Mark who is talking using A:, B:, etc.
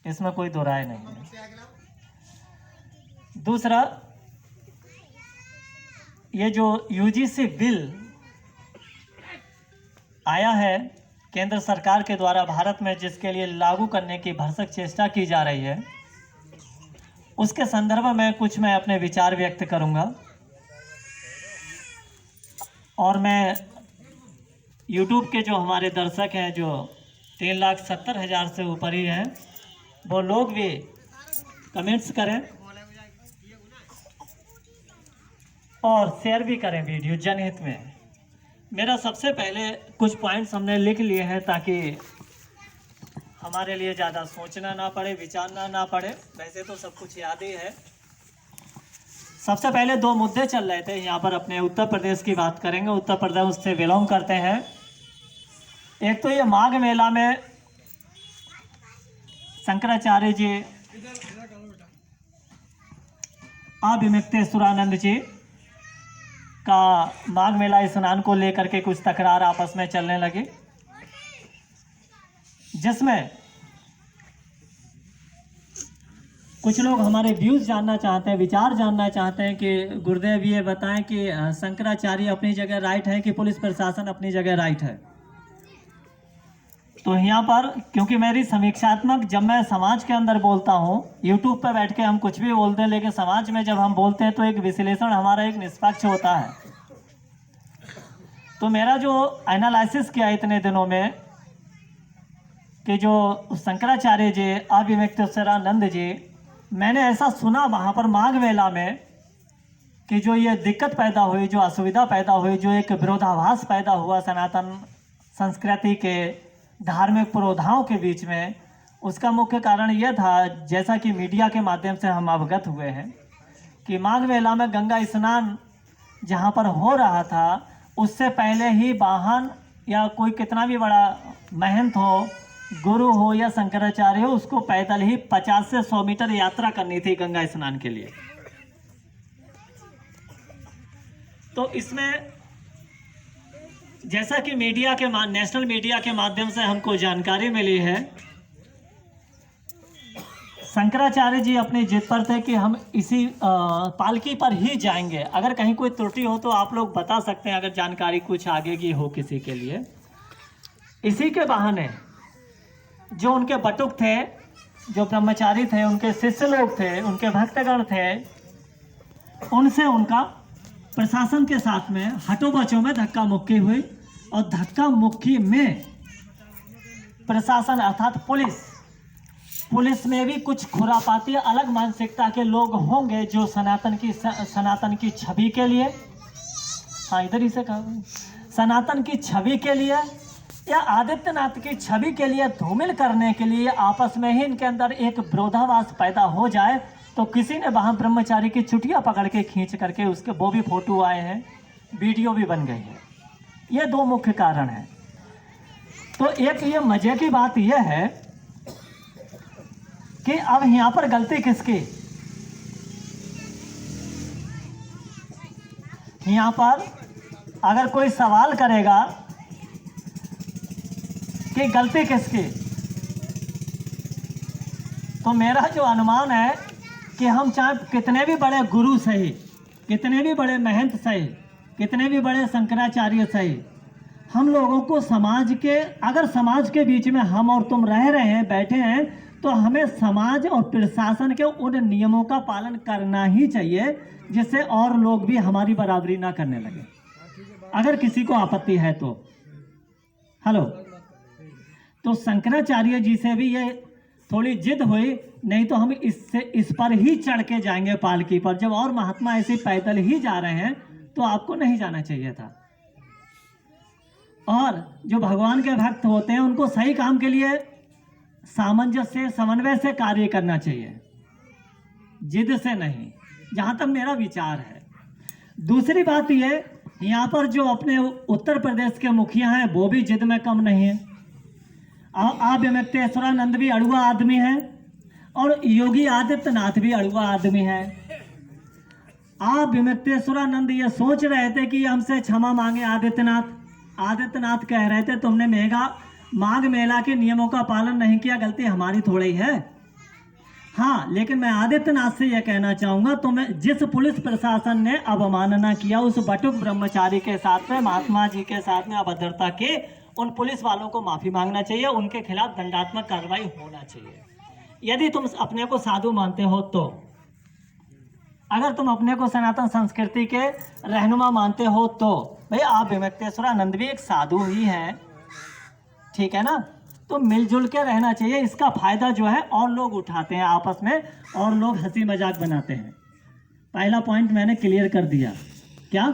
A: इसमें कोई दो राय नहीं है। दूसरा, ये जो यूजीसी बिल आया है केंद्र सरकार के द्वारा भारत में, जिसके लिए लागू करने की भरसक चेष्टा की जा रही है, उसके संदर्भ में कुछ मैं अपने विचार व्यक्त करूंगा। और मैं YouTube के जो हमारे दर्शक हैं, जो 3,70,000 से ऊपर ही हैं, वो लोग भी कमेंट्स करें और शेयर भी करें वीडियो जनहित में। मेरा सबसे पहले कुछ पॉइंट्स हमने लिख लिए हैं ताकि हमारे लिए ज़्यादा सोचना ना पड़े, विचारना ना पड़े। वैसे तो सब कुछ याद ही है। सबसे पहले दो मुद्दे चल रहे थे यहाँ पर। अपने उत्तर प्रदेश की बात करेंगे, उत्तर प्रदेश से बिलोंग करते हैं। एक तो ये माघ मेला में शंकराचार्य जी, अभिमिक्तेश्वरानंद जी का माघ मेला स्नान को लेकर के कुछ तकरार आपस में चलने लगी, जिसमें कुछ लोग हमारे व्यूज़ जानना चाहते हैं, विचार जानना चाहते हैं कि गुरुदेव ये बताएं कि शंकराचार्य अपनी जगह राइट है कि पुलिस प्रशासन अपनी जगह राइट है। तो यहाँ पर क्योंकि मेरी समीक्षात्मक, जब मैं समाज के अंदर बोलता हूँ, यूट्यूब पर बैठ के हम कुछ भी बोलते हैं, लेकिन समाज में जब हम बोलते हैं तो एक विश्लेषण हमारा एक निष्पक्ष होता है। तो मेरा जो एनालिसिस किया इतने दिनों में कि जो शंकराचार्य जी, अभिमिक्तेश्वरानंद जी, मैंने ऐसा सुना वहाँ पर माघ मेला में कि जो ये दिक्कत पैदा हुई, जो असुविधा पैदा हुई, जो एक विरोधाभास पैदा हुआ सनातन संस्कृति के धार्मिक पुरोधाओं के बीच में, उसका मुख्य कारण यह था, जैसा कि मीडिया के माध्यम से हम अवगत हुए हैं, कि माघ मेला में गंगा स्नान जहाँ पर हो रहा था, उससे पहले ही वाहन या कोई कितना भी बड़ा महंत हो, गुरु हो या शंकराचार्य हो, उसको पैदल ही 50 से 100 मीटर यात्रा करनी थी गंगा स्नान के लिए। तो इसमें जैसा कि मीडिया के नेशनल मीडिया के माध्यम से हमको जानकारी मिली है, शंकराचार्य जी अपनी जिद पर थे कि हम इसी पालकी पर ही जाएंगे। अगर कहीं कोई त्रुटि हो तो आप लोग बता सकते हैं, अगर जानकारी कुछ आगे की हो किसी के लिए। इसी के बहाने जो उनके बटुक थे, जो ब्रह्मचारी थे, उनके शिष्य लोग थे, उनके भक्तगण थे, उनसे उनका प्रशासन के साथ में हटो बचो में धक्का मुक्की हुई। और धक्का मुक्की में प्रशासन अर्थात पुलिस में भी कुछ खुरापाती अलग मानसिकता के लोग होंगे, जो सनातन की छवि के लिए, हाँ इधर ही से कहा, सनातन की छवि के लिए या आदित्यनाथ की छवि के लिए धूमिल करने के लिए आपस में ही इनके अंदर एक विरोधाभास पैदा हो जाए। तो किसी ने वहाँ ब्रह्मचारी की चुटिया पकड़ के खींच करके उसके वो भी फोटो आए हैं, वीडियो भी बन गई है। ये दो मुख्य कारण हैं। तो एक ये मजे की बात यह है कि अब यहाँ पर गलती किसकी? यहाँ पर अगर कोई सवाल करेगा कि गलती किसकी, तो मेरा जो अनुमान है कि हम चाहे कितने भी बड़े गुरु सही, कितने भी बड़े महंत सही, कितने भी बड़े शंकराचार्य सही, हम लोगों को अगर समाज के बीच में हम और तुम रह रहे हैं, बैठे हैं, तो हमें समाज और प्रशासन के उन नियमों का पालन करना ही चाहिए, जिससे और लोग भी हमारी बराबरी ना करने लगे। अगर किसी को आपत्ति है तो हेलो। तो शंकराचार्य जी से भी ये थोड़ी जिद हुई, नहीं तो हम इस पर ही चढ़ के जाएंगे पालकी पर। जब और महात्मा ऐसे पैदल ही जा रहे हैं तो आपको नहीं जाना चाहिए था। और जो भगवान के भक्त होते हैं उनको सही काम के लिए सामंजस्य, समन्वय से कार्य करना चाहिए, जिद से नहीं, जहां तक मेरा विचार है। दूसरी बात ये, यहाँ पर जो अपने उत्तर प्रदेश के मुखिया हैं वो भी जिद में कम नहीं है। अभिमिक्तेश्वरानंद भी अड़ुआ आदमी है और योगी आदित्यनाथ भी अड़ुआ आदमी है। अभिमिक्तेश्वरानंद ये सोच रहे थे कि हमसे क्षमा मांगे आदित्यनाथ कह रहे थे तुमने माघ मेला के नियमों का पालन नहीं किया, गलती हमारी थोड़ी है। हाँ, लेकिन मैं आदित्यनाथ से यह कहना चाहूंगा, तो मैं जिस पुलिस प्रशासन ने अवमानना किया उस बटुक ब्रह्मचारी के साथ में, महात्मा जी के साथ में अभद्रता के, उन पुलिस वालों को माफी मांगना चाहिए, उनके खिलाफ दंडात्मक कार्रवाई होना चाहिए। यदि तुम अपने को साधु मानते हो तो, अगर तुम अपने को सनातन संस्कृति के रहनुमा मानते हो तो, भाई आप विमुक्तेश्वरानंद भी एक साधु ही हैं, ठीक है ना, तो मिलजुल के रहना चाहिए। इसका फायदा जो है और लोग उठाते हैं आपस में, और लोग हंसी मजाक बनाते हैं। पहला पॉइंट मैंने क्लियर कर दिया। क्या